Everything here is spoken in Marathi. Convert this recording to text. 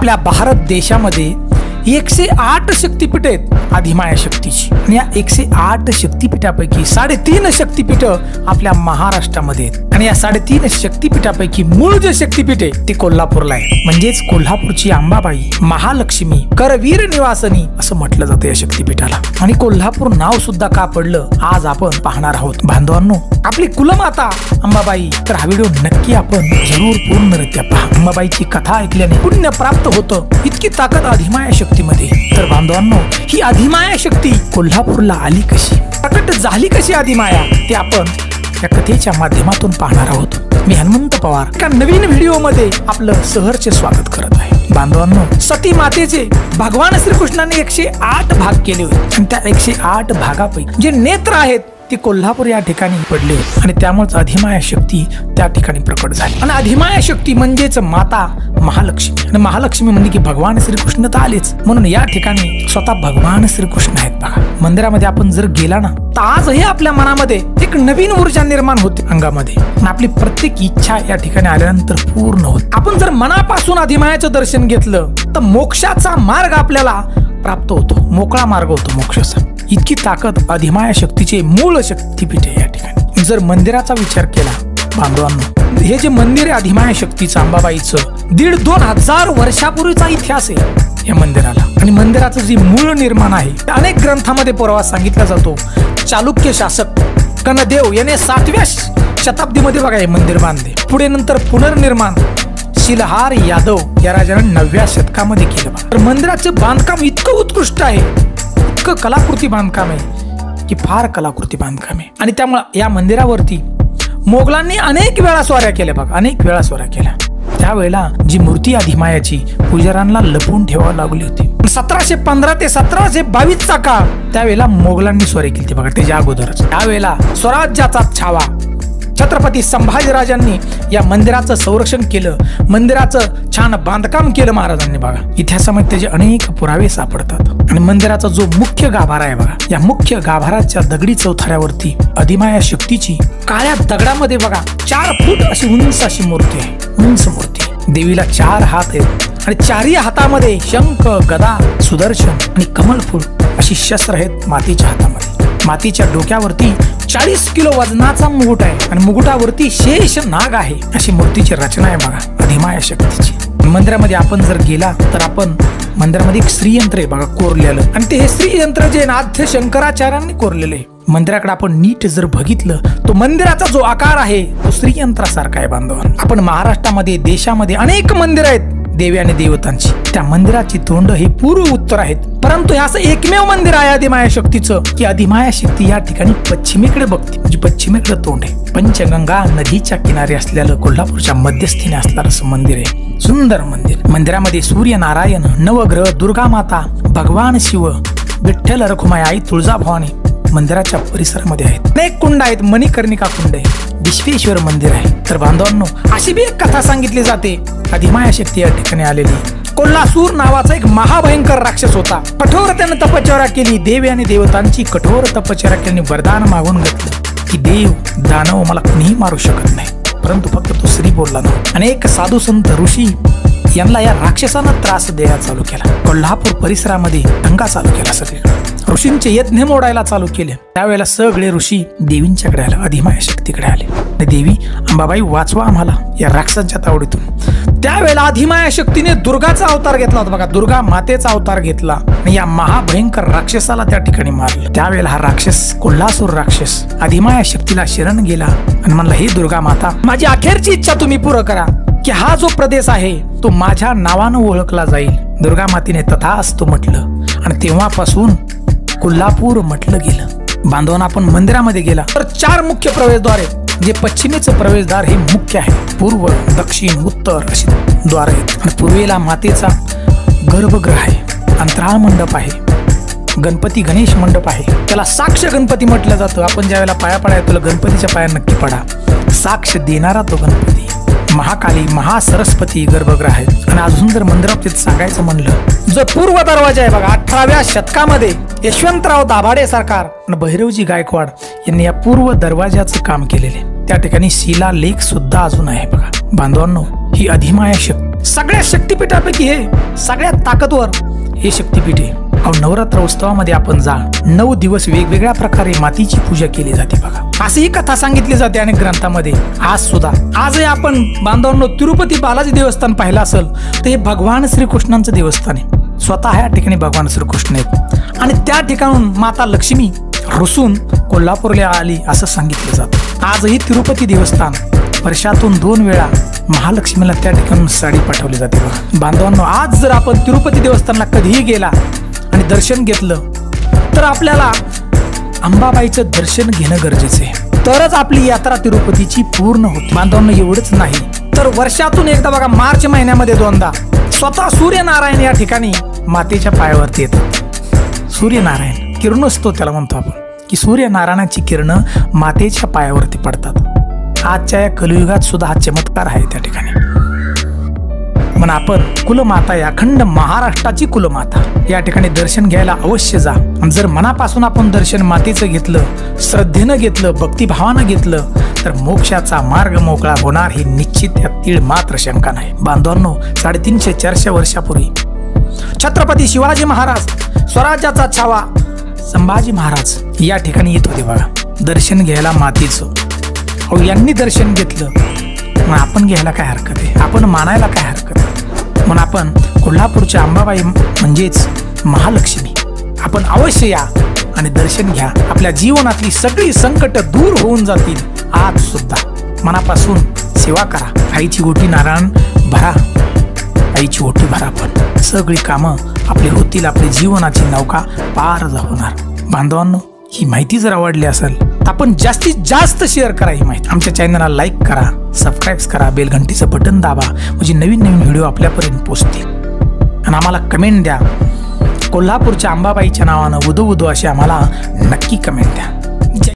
आपल्या भारत देशामध्ये 108 शक्तिपीठ आहेत अधिमाया शक्तीची आणि या 108 शक्तिपीठापैकी 3.5 शक्तिपीठ आपल्या महाराष्ट्रामध्ये आहेत आणि या 3.5 शक्तिपीठापैकी मूळ जे शक्तिपीठ आहे ते कोल्हापूरला आहे. म्हणजेच कोल्हापूरची अंबाबाई महालक्ष्मी करवीर निवासनी असं म्हटलं जातं या शक्तिपीठाला. आणि कोल्हापूर नाव सुद्धा का पडलं आज आपण पाहणार आहोत. बांधवांनो, आपली कुलमाता अंबाबाई, तर हा व्हिडिओ नक्की आपण जरूर पूर्णरित्या पहा. अंबाबाईची कथा ऐकल्याने पुण्य प्राप्त होतं, इतकी ताकद अधिमाया शक्तीमध्ये. तर बांधवांनो, ही अधिमाया शक्ती कोल्हापूरला आली कशी, प्रकट झाली कशी अधिमाया, ते आपण या कथेच्या माध्यमातून पाहणार आहोत. मी हनुमंत पवार एका नवीन व्हिडिओ मध्ये आपलं सहर्ष स्वागत करत आहे. बांधवांनो, सती मातेचे भगवान श्रीकृष्णाने 108 भाग केले होते आणि त्या 108 भागापैकी जे नेत्र आहेत ते कोल्हापूर या ठिकाणी पडले आणि त्यामुळे अधिमाया शक्ती त्या ठिकाणी प्रकट झाली. आणि अधिमाया शक्ती म्हणजेच माता महालक्ष्मी आणि महालक्ष्मी म्हणजे की भगवान श्रीकृष्ण तर आलेच, म्हणून या ठिकाणी स्वतः भगवान श्रीकृष्ण आहेत. बघा, मंदिरामध्ये आपण जर गेला ना तर आजही आपल्या मनामध्ये एक नवीन ऊर्जा निर्माण होते अंगामध्ये आणि आपली प्रत्येक इच्छा या ठिकाणी आल्यानंतर पूर्ण होते. आपण जर मनापासून अधिमायाचं दर्शन घेतलं तर मोक्षाचा मार्ग आपल्याला प्राप्त होतो, मोकळा मार्ग होतो मोक्षाचा. इतकी ताकद अधिमाया शक्तीचे मूळ शक्तीपीठ आहे या ठिकाणी. जर मंदिराचा विचार केला बांधवांनो, हे जे मंदिर आहे अधिमाया शक्तीचं अंबाबाईचं 1,500-2 हजार वर्षापूर्वीचा इतिहास आहे या मंदिराला. आणि मंदिराचं जे मूळ निर्माण आहे अनेक ग्रंथामध्ये पुरावा सांगितला जातो. चालुक्य शासक कनदेव याने 7व्या शताब्दीमध्ये बघा हे मंदिर बांधले. पुढे नंतर पुनर्निर्माण शिलहार यादव या राजाने 9व्या शतकामध्ये केलं. तर मंदिराचं बांधकाम इतकं उत्कृष्ट आहे, इतकं कलाकृती बांधकाम आहे की फार कलाकृती बांधकाम आहे. आणि त्यामुळे या मंदिरावरती मोगलांनी अनेक वेळा स्वाऱ्या केल्या. बघा, अनेक वेळा स्वाऱ्या केल्या. त्यावेळेला जी मूर्ती अधिमायाची पुजाऱ्यांना लपवून ठेवावी लागली होती. 1715 ते 1722 चा काळ त्यावेळेला मोगलांनी स्वारी केली. बघा, त्याच्या अगोदरच त्यावेळेला स्वराज्याचा छावा छत्रपती संभाजीराजांनी या मंदिराचं संरक्षण केलं, मंदिराचं छान बांधकाम केलं महाराजांनी. बघा, इतिहासामध्ये त्याचे अनेक पुरावे सापडतात. आणि मंदिराचा जो मुख्य गाभारा आहे बघा, या मुख्य गाभाराच्या दगडी चौथऱ्यावरती अधिमाया शक्तीची काळ्या दगडामध्ये बघा 4 फूट अशी उंच अशी मूर्ती आहे. उंच मूर्ती, देवीला 4 हात आहेत आणि 4ही हातामध्ये शंख, गदा, सुदर्शन आणि कमलफूल अशी शस्त्र आहेत मातीच्या हातामध्ये. मातीच्या डोक्यावरती 40 किलो वजनाचा मुकुट आहे आणि मुकुटावरती शेष नाग आहे. अशी मूर्तीची रचना आहे बघा अधिमाया शक्तीची. मंदिरामध्ये आपण जर गेला तर आपण मंदिरामध्ये एक श्रीयंत्र आहे बघा कोरलेलं, आणि ते हे श्रीयंत्र जे आद्य शंकराचार्यांनी कोरलेलं आहे. मंदिराकडे आपण नीट जर बघितलं तो मंदिराचा जो आकार आहे तो श्रीयंत्रासारखा आहे. बांधवांनो, आपण महाराष्ट्रामध्ये देशामध्ये अनेक मंदिर आहेत देवी आणि देवतांची. त्या मंदिराची तोंड ही पूर्व उत्तर आहेत, परंतु हे असं एकमेव मंदिर आहे अधिमाया शक्तीचं की अधिमाया शक्ती या ठिकाणी पश्चिमेकडे बघते, म्हणजे पश्चिमेकडे तोंड आहे. पंचगंगा नदीच्या किनारी असलेलं कोल्हापूरच्या मध्यस्थीने असणारं असं मंदिर आहे. सुंदर मंदिर. मंदिरामध्ये सूर्यनारायण, नवग्रह, दुर्गा माता, भगवान शिव, विठ्ठल रखुमाई, आई तुळजाभवानी मंदिराच्या परिसरामध्ये आहेत. अनेक कुंड आहेत, मणिकर्णिका कुंड आहे, विश्वेश्वर मंदिर आहे. तर बांधवांनो, अशी बी एक कथा सांगितली जाते अधिमाया शक्ती या ठिकाणी आलेली. कोल्हासूर नावाचा एक महाभयंकर राक्षस होता. कठोर त्याने तपश्चर्या केली, देवी आणि देवतांची कठोर तपश्चर्या केली, वरदान मागून घेतलं की देव दानव मला कुणीही मारू शकत नाही, परंतु फक्त तो श्री बोलला ना. अनेक साधू संत ऋषी यांना या राक्षसानं त्रास द्यायला चालू केला. कोल्हापूर परिसरामध्ये दंगा चालू केला. सगळीकडे ऋषींचे यज्ञ मोडायला चालू केले. त्यावेळेला सगळे ऋषी देवींच्याकडे आले, अधिमाया शक्तीकडे आले. देवी अंबाबाई वाचवा आम्हाला या राक्षसांच्या तावडीतून. त्यावेळेला अधिमाया शक्तीने दुर्गाचा अवतार घेतला होता बघा, दुर्गा मातेचा अवतार घेतला आणि या महाभयंकर राक्षसाला त्या ठिकाणी मारलं. त्यावेळेला हा राक्षस, कोल्हासूर राक्षस, अधिमाया शक्तीला शरण गेला आणि म्हणला, हे दुर्गा माता, माझी अखेरची इच्छा तुम्ही पूर्ण करा की हा जो प्रदेश आहे तो माझ्या नावानं ओळखला जाईल. दुर्गा मातेने तथास्तु म्हटलं आणि तेव्हापासून कोल्हापूर म्हटलं गेलं. बांधवांना आपण मंदिरामध्ये गेला तर 4 मुख्य प्रवेशद्वार आहेत. जे पश्चिमेचं प्रवेशद्वार हे मुख्य आहे, पूर्व, दक्षिण, उत्तर अशी द्वार आहेत. आणि पूर्वेला मातेचा गर्भगृह आहे, अंतराळ मंडप आहे, गणपती गणेश मंडप आहे. त्याला साक्ष गणपती म्हटलं जातं. आपण ज्या वेळेला पाया पडाय तुला गणपतीच्या पाया नक्की पडा, साक्ष देणारा तो गणपती. महाकाली, महासरस्वती गर्भगृह आहे. आणि अजून जर मंदिराबाबतीत सांगायचं म्हणलं, जो पूर्व दरवाजा आहे बघा 18व्या शतकामध्ये यशवंतराव दाभाडे सरकार आणि भैरवजी गायकवाड यांनी या पूर्व दरवाजाचं काम केलेले. त्या ठिकाणी शिलालेख सुद्धा अजून आहे बघा. बांधवांनो, ही अधिमाया शक्ती सगळ्या शक्तिपीठापैकी हे सगळ्यात ताकदवर हे शक्तिपीठ आहे. अहो, नवरात्र उत्सवामध्ये आपण जा, 9 दिवस वेगवेगळ्या प्रकारे मातीची पूजा केली जाते बघा. अशी कथा सांगितली जाते अनेक ग्रंथामध्ये. आजही आपण बांधवांनो तिरुपती बालाजी देवस्थान पाहिलं असेल तर हे भगवान श्रीकृष्णांचं देवस्थान आहे. स्वतः या ठिकाणी भगवान श्रीकृष्ण आहेत आणि त्या ठिकाणून माता लक्ष्मी रुसून कोल्हापूरला आली असं सांगितलं जातं. आजही तिरुपती देवस्थान वर्षातून 2 वेळा महालक्ष्मीला त्या ठिकाणून साडी पाठवली जाते. बांधवांनो, आज जर आपण तिरुपती देवस्थानला कधीही गेला आणि दर्शन घेतलं तर आपल्याला अंबाबाईचं दर्शन घेणं गरजेचं आहे. तरच आपली यात्रा तिरुपतीची पूर्ण होते. बांधवांनो, एवढंच नाही तर वर्षातून एकदा बघा, मार्च महिन्यामध्ये 2दा स्वतः सूर्यनारायण या ठिकाणी मातेच्या पायावरती येतात. सूर्यनारायण किरणोत्सव त्याला म्हणतो आपण, की सूर्यनारायणाची किरणं मातेच्या पायावरती पडतात. आजच्या या कलियुगात सुद्धा हा चमत्कार आहे त्या ठिकाणी. म्हणून आपण कुलमाता, अखंड महाराष्ट्राची कुलमाता या ठिकाणी दर्शन घ्यायला अवश्य जा. जर मनापासून आपण दर्शन मातेचं घेतलं, श्रद्धेनं घेतलं, भक्तिभावानं घेतलं तर मोक्षाचा मार्ग मोकळा होणार ही निश्चित, त्यात तीळ मात्र शंका नाही. बांधवांनो, 350-400 वर्षापूर्वी छत्रपती शिवाजी महाराज, स्वराज्याचा छावा संभाजी महाराज या ठिकाणी येत होते बघा दर्शन घ्यायला मातेचं. अहो, यांनी दर्शन घेतलं, मग आपण घ्यायला काय हरकत आहे, आपण मानायला काय हरकत आहे. म्हणून आपण कोल्हापूरच्या अंबाबाई म्हणजेच महालक्ष्मी आपण अवश्य या आणि दर्शन घ्या. आपल्या जीवनातली सगळी संकट दूर होऊन जातील. आज सुद्धा मनापासून सेवा करा. आईची ओटी नारायण भरा, आईची ओटी भरा. पण सगळी कामं आपली होतील, आपली जीवनाची नौका पार होणार. बांधवांनो, ही माहिती जर आवडली असेल तर आपण जास्तीत जास्त शेअर करा. ही माहिती आमच्या चॅनलला लाईक करा, सबस्क्राईब करा, बेल घंटीचं बटन दाबा, म्हणजे नवीन नवीन व्हिडिओ आपल्यापर्यंत पोहोचतील. आणि आम्हाला कमेंट द्या. कोल्हापूरच्या अंबाबाईच्या नावानं उदो उदो अशी आम्हाला नक्की कमेंट द्या.